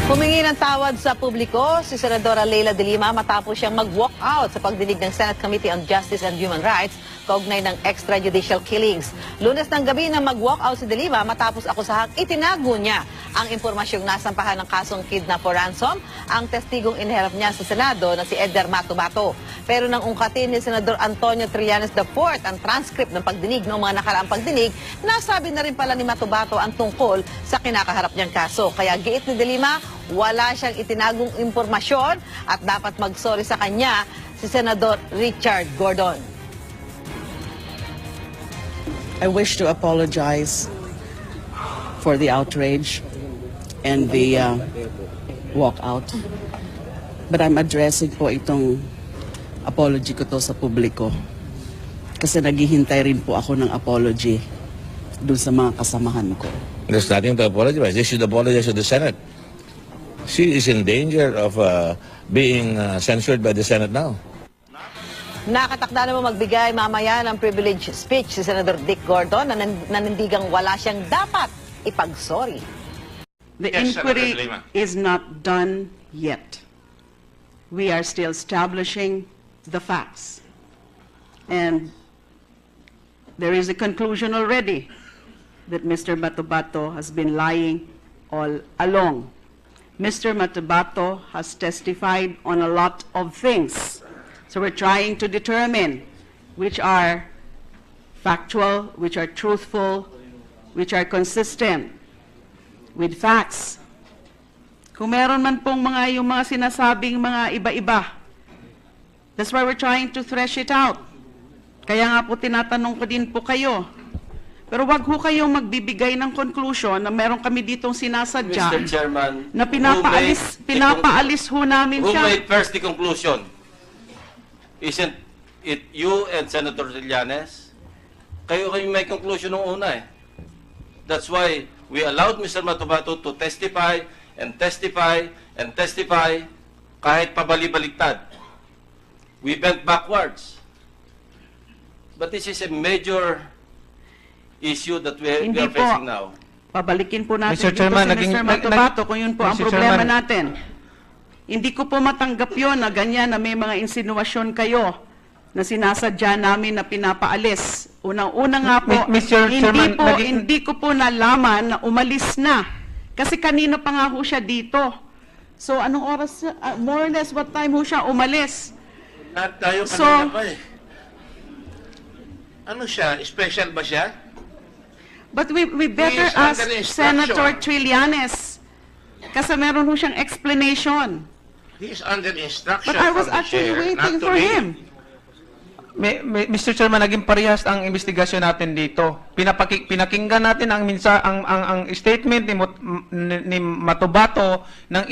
Humingi ng tawad sa publiko si Senadora Leila de Lima matapos siyang mag-walk out sa pagdinig ng Senate Committee on Justice and Human Rights kaugnay ng extrajudicial killings. Lunes ng gabi nang mag-walk out si de Lima matapos akusahang itinago niya ang impormasyong nasampahan ng kasong kidnap for ransom ang testigong iniharap niya sa Senado na si Edgar Matubato. Pero nang ungkatin ni Senador Antonio Trillanes IV ang transcript ng pagdinig noong mga nakaraang pagdinig, nasabi na rin pala ni Matubato ang tungkol sa kinakaharap niyang kaso. Kaya giit ni de Lima, wala siyang itinagong impormasyon at dapat mag-sorry sa kanya si Senador Richard Gordon. I wish to apologize for the outrage and the walkout. But I'm addressing po itong apology ko to sa publiko. Kasi naghihintay rin po ako ng apology dun sa mga kasamahan ko. There's nothing to apologize. They should apologize to the Senate. She is in danger of being censured by the Senate now. Nakatakda naman magbigay mamaya ng privilege speech si Senator Dick Gordon na nanindigang wala siyang dapat ipag-sorry. The Yes, inquiry Senator Lima. is not done yet. We are still establishing the facts. And there is a conclusion already that Mr. Matubato has been lying all along. Mr. Matubato has testified on a lot of things. So we're trying to determine which are factual, which are truthful, which are consistent with facts. Kung meron man pong yung mga sinasabing mga iba-iba, that's why we're trying to thresh it out. Kaya nga po tinatanong ko din po kayo. Pero wag ho kayong magbibigay ng conclusion na meron kami ditong sinasadya Mr. Chairman, na pinapaalis ho namin who siya. made first the conclusion? Isn't it you and Senator Trillanes? Kayo may conclusion nung una eh. That's why we allowed Mr. Matubato to testify and testify and testify kahit pabali-baliktad. We bent backwards. But this is a major issue that we Hindi are po. facing now. Pabalikin po natin Mr. dito Chairman, si Mr. Matubato kung yun po ang Mr. problema Chairman. natin. Hindi ko po matanggap yun na ganyan na may mga insinuasyon kayo na sinasadya namin na pinapaalis. Unang-una nga po, Mr. Chairman, hindi ko po nalaman na umalis na. Kasi kanina pa nga ho siya dito. So anong oras, more or less, what time ho siya umalis? Lahat tayo So- kanina pa eh. Ano siya? Special ba siya? But we better is ask under instruction. Senator Trillanes. Kasi meron ho siyang explanation. He is under instruction But I was from the actually chair waiting not to for leave. him. Mr. Chairman, naging parehas ang investigasyon natin dito. Pinakinggan natin ang statement ni Matubato ng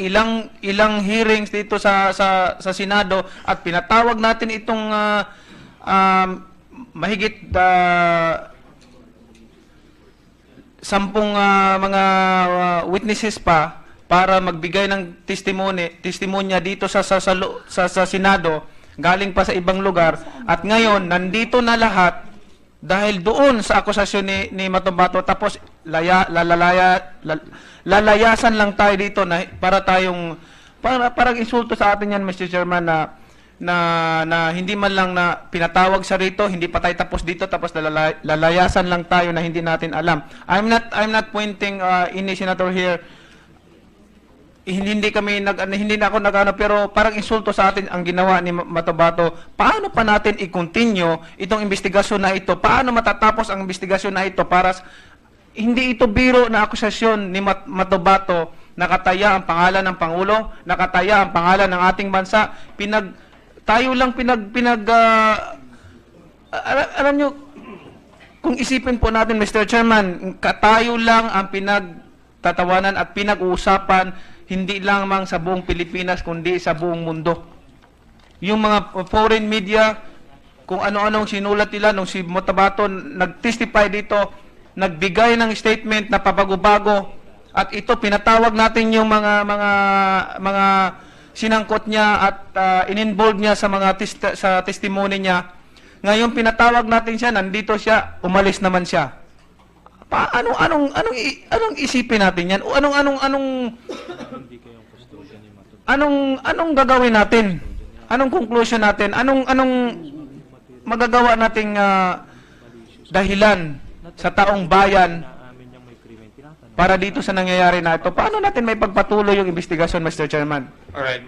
ilang hearings dito sa Senado at pinatawag natin itong mahigit 10 mga witnesses pa para magbigay ng testimonya dito sa Senado, galing pa sa ibang lugar, at ngayon nandito na lahat dahil doon sa akusasyon ni Matubato, tapos lalayasan lang tayo dito na parang insulto sa atin yan, Mr. Chairman, na hindi man lang na pinatawag sa rito, hindi pa tayo tapos dito, tapos lalayasan lang tayo na hindi natin alam. I'm not pointing any senator here. Hindi na ako nagano, pero parang insulto sa atin ang ginawa ni Matubato. Paano pa natin i-continue itong investigasyon na ito? Paano matatapos ang investigasyon na ito para hindi ito biro na akusasyon ni Matubato? Nakataya ang pangalan ng Pangulo, nakataya ang pangalan ng ating bansa. Alam nyo, kung isipin po natin, Mr. Chairman, tayo lang ang pinagtatawanan at pinag-uusapan, hindi lamang sa buong Pilipinas, kundi sa buong mundo. Yung mga foreign media, kung ano-anong sinulat nila, nung si Matubato nag-testify dito, nagbigay ng statement na pabago-bago, at ito, pinatawag natin yung mga sinangkot niya at in-involve niya sa mga sa testimony niya. Ngayon pinatawag natin siya, nandito siya, umalis naman siya. Anong isipin natin yan? O anong gagawin natin? Anong conclusion natin? Anong magagawa nating dahilan sa taong bayan para dito sa nangyayari na ito? Paano natin may pagpatuloy yung investigasyon, Mr. Chairman? All right.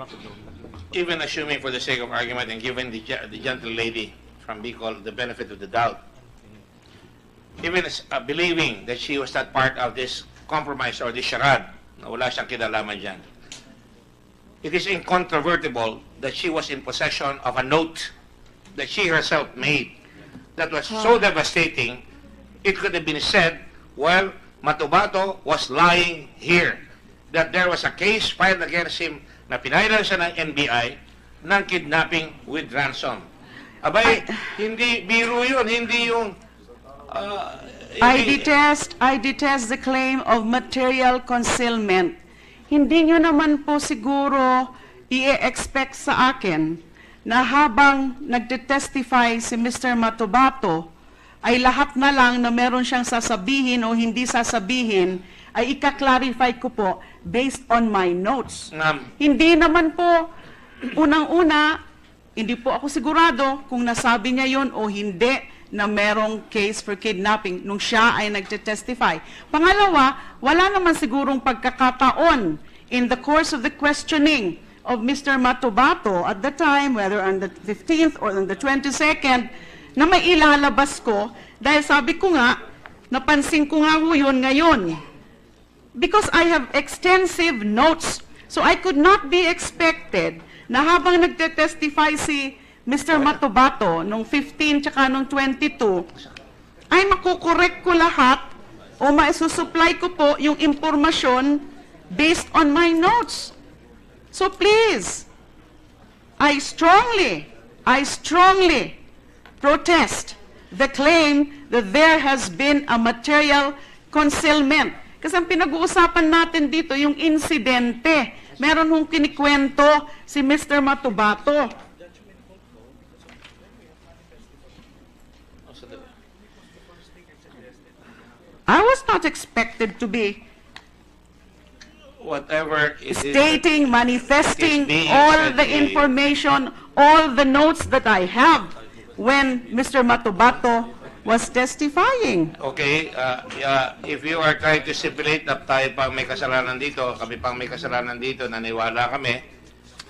Even assuming for the sake of argument and given the gentle lady from Bicol the benefit of the doubt, even believing that she was not part of this compromise or this charade, na wala siyang kinalaman dyan, it is incontrovertible that she was in possession of a note that she herself made that was so devastating, it could have been said, well, Matubato was lying here, that there was a case filed against him na pinailan siya ng NBI ng kidnapping with ransom. Abay, hindi biro yun, hindi yung... I detest the claim of material concealment. Hindi nyo naman po siguro i-expect sa akin na habang nagte-testify si Mr. Matubato, ay lahat na lang na meron siyang sasabihin o hindi sasabihin, ay ika-clarify ko po based on my notes. Hindi naman po, unang-una, hindi po ako sigurado kung nasabi niya yon o hindi na merong case for kidnapping nung siya ay nagte-testify. Pangalawa, wala naman sigurong pagkakataon in the course of the questioning of Mr. Matubato at the time, whether on the 15th or on the 22nd, na may ilalabas ko dahil sabi ko nga, napansin ko nga ho yun ngayon. Because I have extensive notes, so I could not be expected na habang nagte-testify si Mr. Matubato nung 15 tsaka nung 22, ay makukorek ko lahat o maisusupply ko po yung impormasyon based on my notes. So please, I strongly protest the claim that there has been a material concealment. Kasi ang pinag-uusapan natin dito, yung insidente. Meron hong kinikwento si Mr. Matubato. I was not expected to be whatever it is stating, manifesting is being all said the here. information, all the notes that I have when Mr. Matubato was testifying. Okay, if you are trying to stipulate na tayo pang may kasalanan dito, kami pang may kasalanan dito, naniwala kami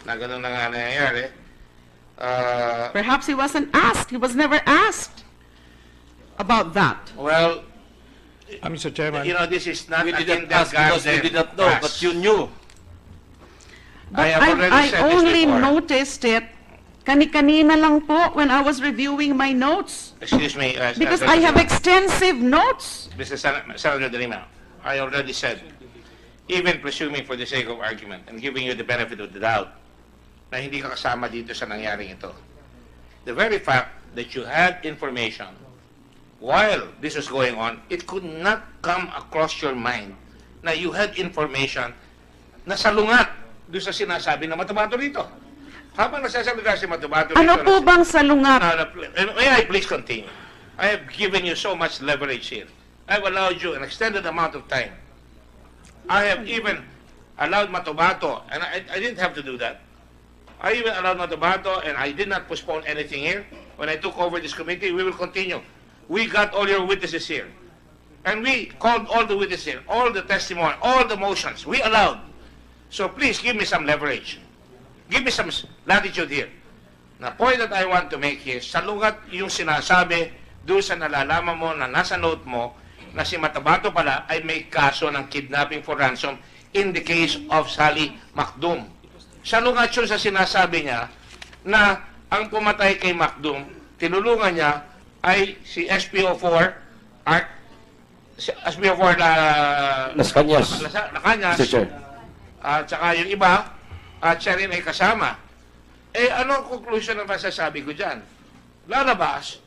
na gano'n na nga nangyayari, Perhaps he wasn't asked. He was never asked about that. well, Mr. Chairman. you know, this is not We a didn't ask because we did not know, but you knew. But I have already I said this only before. noticed it kani-kanina lang po when I was reviewing my notes. Excuse me. Because I have extensive notes. Mr. Senator De Lima, I already said, even presuming for the sake of argument and giving you the benefit of the doubt, na hindi ka kasama dito sa nangyaring ito. The very fact that you had information while this was going on, it could not come across your mind na you had information na salungat doon sa sinasabi na Matubato rito. Habang nagsasalita si Matubato rito, Ano po bang salungat? May I please continue? I have given you so much leverage here. I have allowed you an extended amount of time. I have even allowed Matubato, and I didn't have to do that. I even allowed Matubato, and I did not postpone anything here. When I took over this committee, we will continue. We got all your witnesses here. And we called all the witnesses here, all the testimony, all the motions. We allowed. So please give me some leverage. Give me some latitude here. The point that I want to make here, salungat yung sinasabi doon sa nalalaman mo na nasa note mo na si Matubato pala ay may kaso ng kidnapping for ransom in the case of Sally Macdum. Salungat yun sa sinasabi niya na ang pumatay kay Macdum, tinulungan niya ay si SPO4 SPO4 na Las Cañas. Cañas, Mr. Chair. at saka yung iba, at siya rin ay kasama. Eh, ano ang conclusion na masasabi ko dyan? Lalabas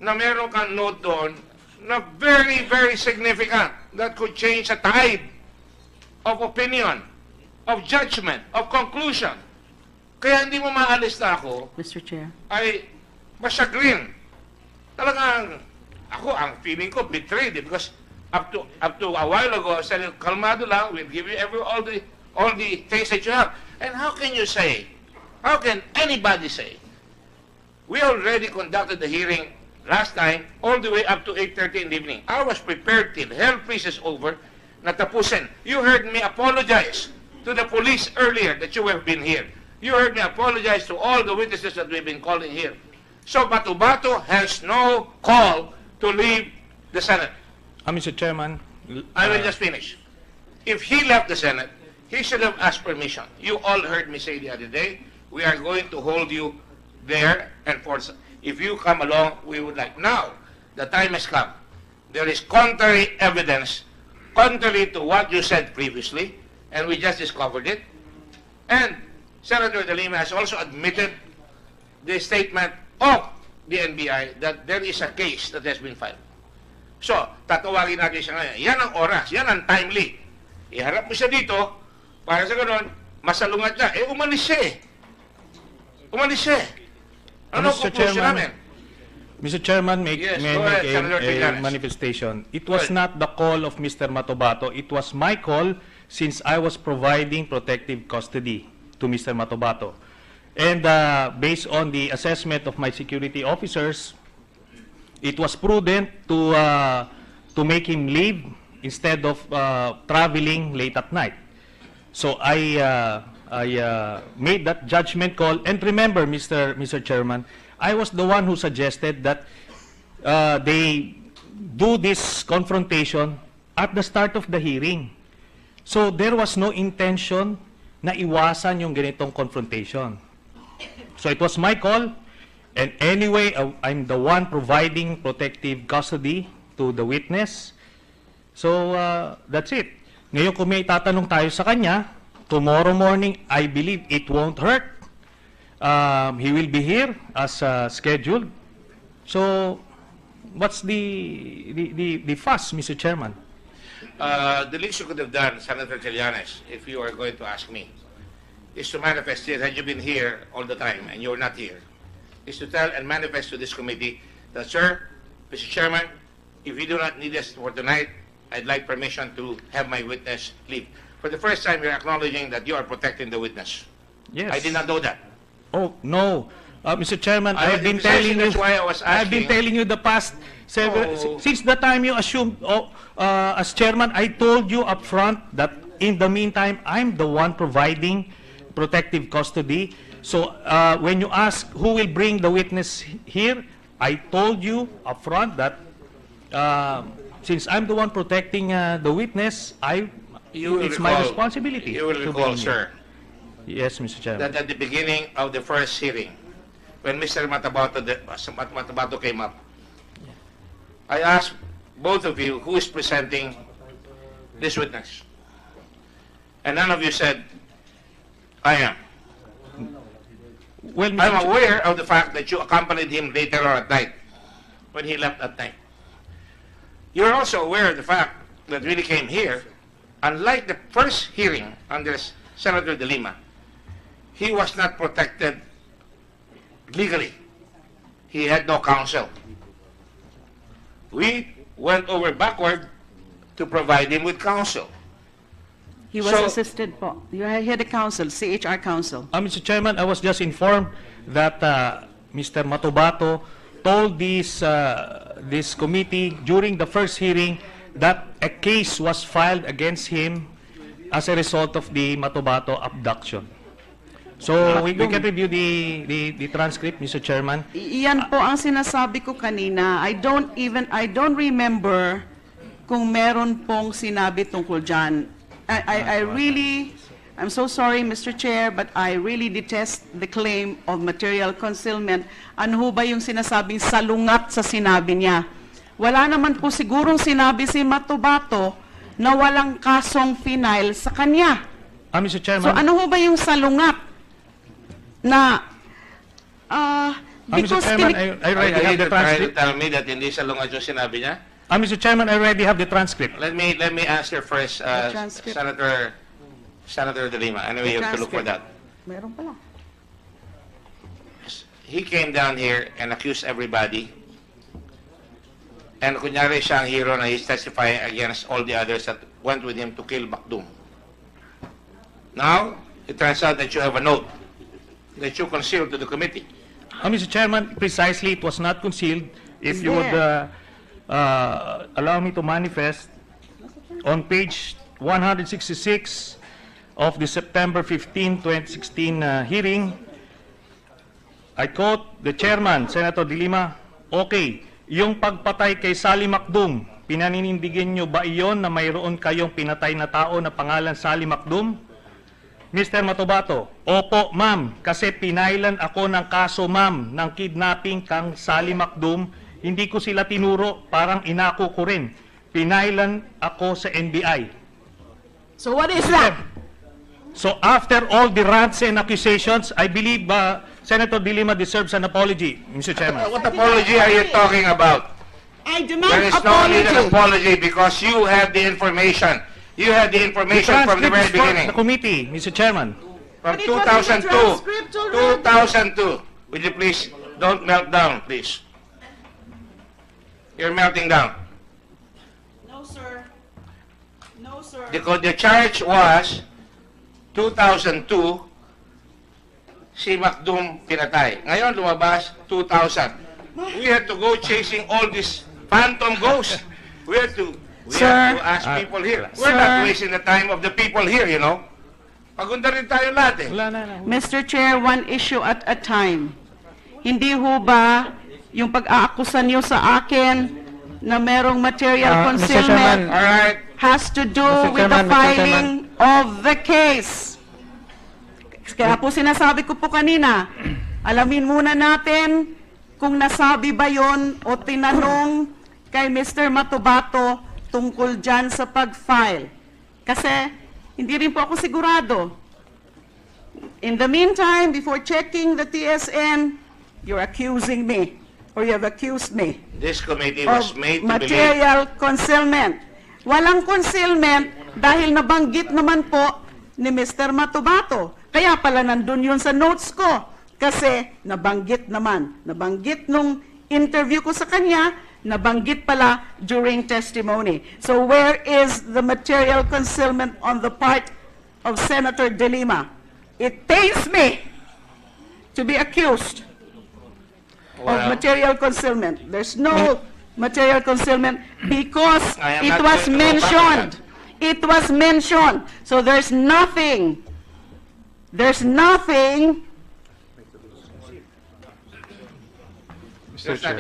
na meron kang note doon na very, very significant that could change the tide of opinion, of judgment, of conclusion. Kaya hindi mo maalis na ako Mr. Chair. ay masyagrin. Talagang, ako, ang feeling ko, betrayed because Up to a while ago, I said, kalmado lang, we'll give you all the things that you have. And how can you say, how can anybody say, we already conducted the hearing last time all the way up to 8:30 in the evening. I was prepared till hell freezes over, natapusin. You heard me apologize to the police earlier that you have been here. You heard me apologize to all the witnesses that we've been calling here. So Bato has no call to leave the Senate. Mr. Chairman, I will just finish. If he left the Senate, he should have asked permission. You all heard me say the other day, we are going to hold you there, and if you come along, we would like. Now, the time has come. There is contrary evidence, contrary to what you said previously, and we just discovered it. And Senator De Lima has also admitted the statement of the NBI that there is a case that has been filed. So, tatawagin natin siya ngayon. Yan ang oras, yan ang timely. Iharap mo siya dito, para sa gano'n, masalungat niya. Umalis siya eh. Umalis siya eh. Ano Mr. conclusion namin? Mr. Chairman, may Yes, may go ahead, make Senator a Trillanes. manifestation. It Go was ahead. not the call of Mr. Matobato. It was my call since I was providing protective custody to Mr. Matobato. And based on the assessment of my security officers, it was prudent to make him leave instead of traveling late at night. So I made that judgment call. And remember, Mr. Chairman, I was the one who suggested that they do this confrontation at the start of the hearing. So there was no intention na iwasan yung ganitong confrontation. So it was my call. And anyway, I'm the one providing protective custody to the witness. So, that's it. Ngayon, kung may tatanong tayo sa kanya, tomorrow morning, I believe it won't hurt. He will be here as scheduled. So, what's the fuss, Mr. Chairman? The least you could have done, Senator Trillanes, if you are going to ask me, is to manifest here, had you been here all the time and you're not here, is to tell and manifest to this committee that, sir, Mr. Chairman, if you do not need us for tonight, I'd like permission to have my witness leave. For the first time, you're acknowledging that you are protecting the witness. Yes. I did not know that. Oh, no. Mr. Chairman, I've been precisely telling you, that's why I was I've been asking. telling you the past several, Oh. since the time you assumed, as chairman, I told you up front that in the meantime, I'm the one providing protective custody. So, when you ask who will bring the witness here, I told you up front that, since I'm the one protecting the witness, it's my responsibility. You will to recall, bring him. sir, Yes, Mr. Chairman. that at the beginning of the first hearing, when Mr. Matabato came up, I asked both of you who is presenting this witness. And none of you said, I am. Well, Mr. I'm aware of the fact that you accompanied him later on at night, when he left at night. You're also aware of the fact that when he came here, unlike the first hearing under Senator De Lima, he was not protected legally. He had no counsel. We went over backward to provide him with counsel. He was So- assisted po. You had a counsel, CHR counsel. Mr. Chairman, I was just informed that Mr. Matobato told this committee during the first hearing that a case was filed against him as a result of the Matobato abduction. So we can review the transcript, Mr. Chairman. Iyan po ang sinasabi ko kanina. I don't remember kung meron pong sinabi tungkol dyan. I'm so sorry, Mr. Chair, but I really detest the claim of material concealment. Ano ho ba yung sinasabing salungat sa sinabi niya? Wala naman po sigurong sinabi si Matobato na walang kasong final sa kanya. Mr. Chairman. So ano ho ba yung salungat na Mr. Chairman, I Are already you have the trying to transcript. tell me that hindi sa lungat yung sinabi niya? Mr. Chairman, I already have the transcript. Let me answer first, The transcript. Senator De Lima. Anyway, you have to look for that. Meron pala. He came down here and accused everybody And kunyari siya ang hero na he's testifying against all the others that went with him to kill Bakdum. Now, it turns out that you have a note that you concealed to the committee. Mr. Chairman, precisely it was not concealed. If you would allow me to manifest, on page 166 of the September 15, 2016 hearing, I quote the chairman, Senator De Lima, okay, yung pagpatay kay Sally Macdum, pinaninindigan nyo ba iyon na mayroon kayong pinatay na tao na pangalan Sally Macdum? Mr. Matubato, opo ma'am, kasi pinailan ako ng kaso ma'am ng kidnapping kang Sally Macdum, hindi ko sila tinuro, parang inako ko rin. Pinailan ako sa NBI. So what is that? So after all the rants and accusations, I believe Senator De Lima deserves an apology, Mr. Chairman. What apology are you talking about? I demand There is no need an apology because you have the information. You had the information from the very beginning. The committee, Mr. Chairman. From But it was in the 2002. transcript already. 2002. Would you please don't melt down, please? You're melting down. No, sir. No, sir. The charge was 2002, si Macdum pinatay. Ngayon lumabas 2000. We had to go chasing all these phantom ghosts. We had to ask people here. We're not wasting the time of the people here, you know. Pagunda rin tayo lahat eh. Mr. Chair, one issue at a time. Hindi ho ba yung pag-aakusa niyo sa akin na merong material concealment All right. has to do with the filing of the case? Kaya po sinasabi ko po kanina, alamin muna natin kung nasabi ba yon o tinanong kay Mr. Matubato tungkol dyan sa pag-file. Kasi hindi rin po ako sigurado. In the meantime, before checking the TSN, you're accusing me, or you have accused me This committee of was made to believe. material concealment. Walang concealment dahil nabanggit naman po ni Mr. Matubato. Kaya pala nandun yun sa notes ko. Kasi nabanggit naman. Nabanggit nung interview ko sa kanya, nabanggit pala during testimony. So where is the material concealment on the part of Senator De Lima? It pains me to be accused of material concealment. There's no material concealment because I am it not was going to go back on mentioned. It was mentioned. So there's nothing There's nothing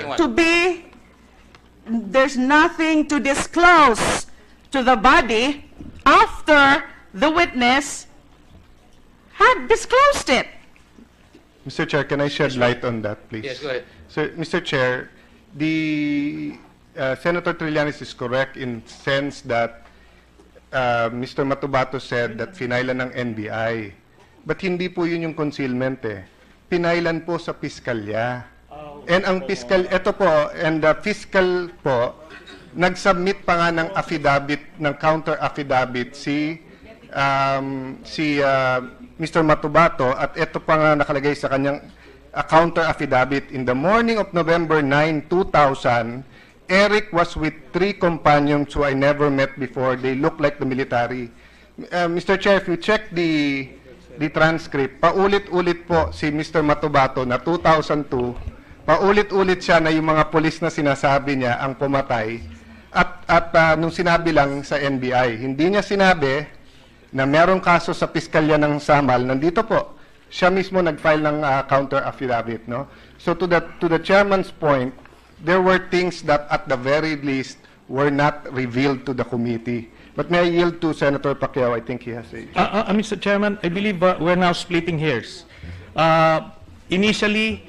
what? to be, there's nothing to disclose to the body after the witness had disclosed it. Mr. Chair, can I shed light on that, please? Yes, go ahead. So, Mr. Chair, the Senator Trillanes is correct in sense that Mr. Matubato said that finailan ng NBI. But hindi po yun yung concealment eh. Pinailan po sa piskalya. And ang piskal, ito po, and the fiscal po, nag-submit pa nga ng affidavit, ng counter affidavit si Mr. Matubato, at ito pa nga nakalagay sa kanyang counter affidavit. In the morning of November 9, 2000, Eric was with 3 companions who I never met before. They look like the military. Mr. Chair, if you check the transcript, paulit-ulit po si Mr. Matubato na 2002, paulit-ulit siya na yung mga pulis na sinasabi niya ang pumatay. At nung sinabi lang sa NBI, hindi niya sinabi na merong kaso sa piskalya ng Samal. Nandito po, siya mismo nag-file ng counter affidavit, no? So to the chairman's point, there were things that at the very least were not revealed to the committee. But may I yield to Senator Pacquiao? I think he has a... Mr. Chairman, I believe we're now splitting hairs. Initially,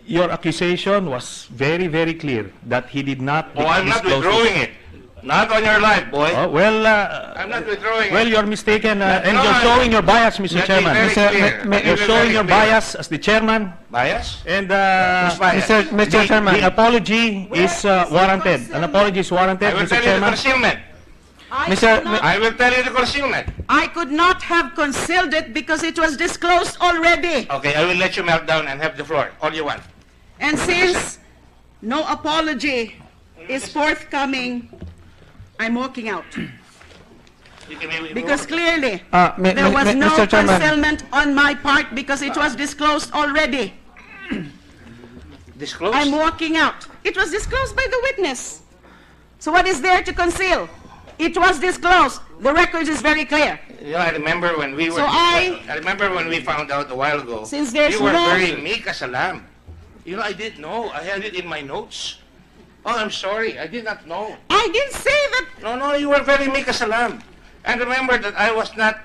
your accusation was very, very clear that he did not Oh, I'm not disclose withdrawing it. Not on your life, boy. Oh, well, I'm not withdrawing well, it. you're mistaken, and No, you're showing your bias, Mr. Let me Chairman. very clear. Let me You're be showing very your clear. bias as the chairman, Bias? and Who's biased? Mr. Chairman, the apology is warranted. An apology is warranted, I will Mr. tell you the Chairman. concealment. I will tell you the concealment. I could not have concealed it because it was disclosed already. Okay, I will let you melt down and have the floor. All you want. And since no apology is forthcoming, I'm walking out. Because clearly, there was no Mr. Chairman. concealment on my part because it was disclosed already. Disclosed? I'm walking out. It was disclosed by the witness. So what is there to conceal? It was disclosed. The record is very clear. You know, I remember when we were. So I remember when we found out a while ago. Since there's you were no- very meek as a lamb. You know, I didn't know. I had it in my notes. Oh, I'm sorry. I did not know. I didn't say that. No, you were very meek as a lamb. And remember that I was not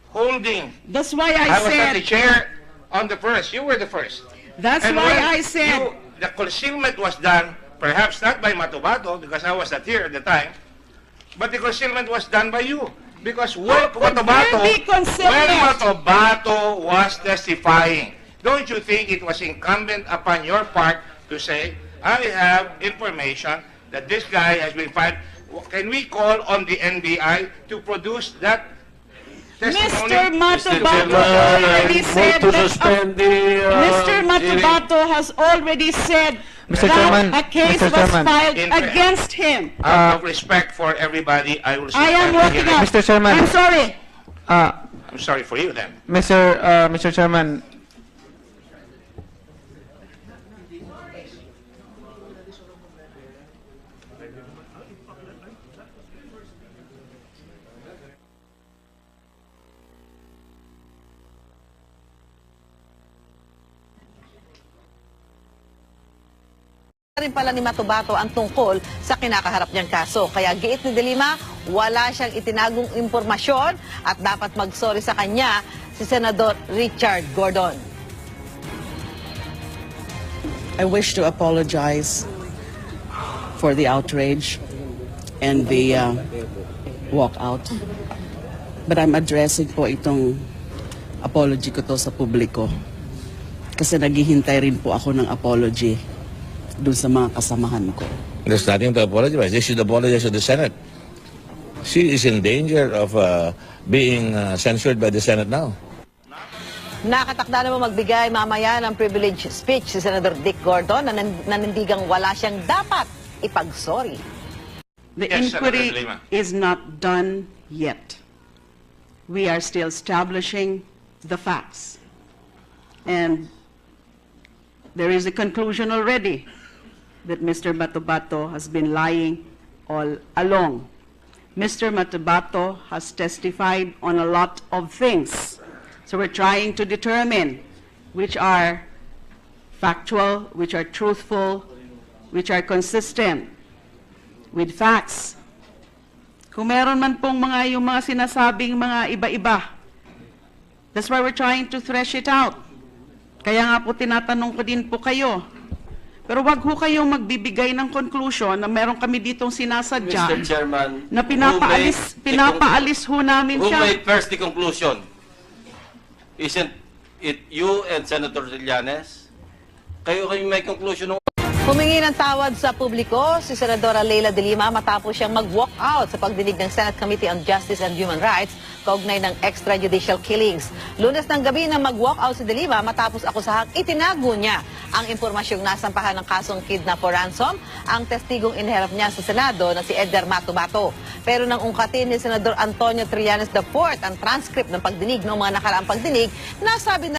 holding. That's why I was not the said. chair on the first. You were the first. That's And why when I said. the concealment was done, perhaps not by Matubato, because I was not here at the time, but the concealment was done by you. Because when could there be concealment? Matubato was testifying, don't you think it was incumbent upon your part to say, I have information that this guy has been fired. Can we call on the NBI to produce that testimony? Mr. Matubato already said that. Mr. Matubato has already said Mr. that Chairman, a case Mr. was Chairman. filed In- against him. Out of respect for everybody, I will I am suspend the walking hearing. out. Mr. Chairman. I'm sorry. I'm sorry for you then. Mr. Chairman, rin pala ni Matubato ang tungkol sa kinakaharap niyang kaso. Kaya giit ni De Lima, wala siyang itinagong impormasyon at dapat mag-sorry sa kanya si Senador Richard Gordon. I wish to apologize for the outrage and the walkout. But I'm addressing po itong apology ko to sa publiko. Kasi naghihintay rin po ako ng apology dun sa mga kasamahan ko. There's nothing to apologize. They should apologize to the Senate. She is in danger of being censured by the Senate now. Nakatakda naman magbigay mamaya ng privilege speech si Senador Dick Gordon na nanindigang wala siyang dapat ipag-sorry. The Yes, inquiry Senator De Lima. is not done yet. We are still establishing the facts. And there is a conclusion already that Mr. Matubato has been lying all along. Mr. Matubato has testified on a lot of things. So we're trying to determine which are factual, which are truthful, which are consistent with facts. Kung meron man pong yung mga sinasabing mga iba-iba, that's why we're trying to thresh it out. Kaya nga po tinatanong ko din po kayo. Pero wag ho kayong magbibigay ng conclusion na meron kami ditong sinasadya Mr. Chairman, na pinapaalis ho namin who siya. made first the conclusion? Isn't it you and Senator Trillanes? Kayo may conclusion ng Humingi ng tawad sa publiko si Senadora Leila de Lima matapos siyang mag-walk out sa pagdinig ng Senate Committee on Justice and Human Rights kaugnay ng extrajudicial killings. Lunes ng gabi nang mag-walk out si de Lima matapos akusahang itinago niya ang impormasyong nasampahan ng kasong kidnap or ransom ang testigong iniharap niya sa Senado na si Eder Matubato. Pero nang ungkatin ni Senador Antonio Trillanes IV ang transcript ng pagdinig ng mga nakaraang pagdinig, nasabi na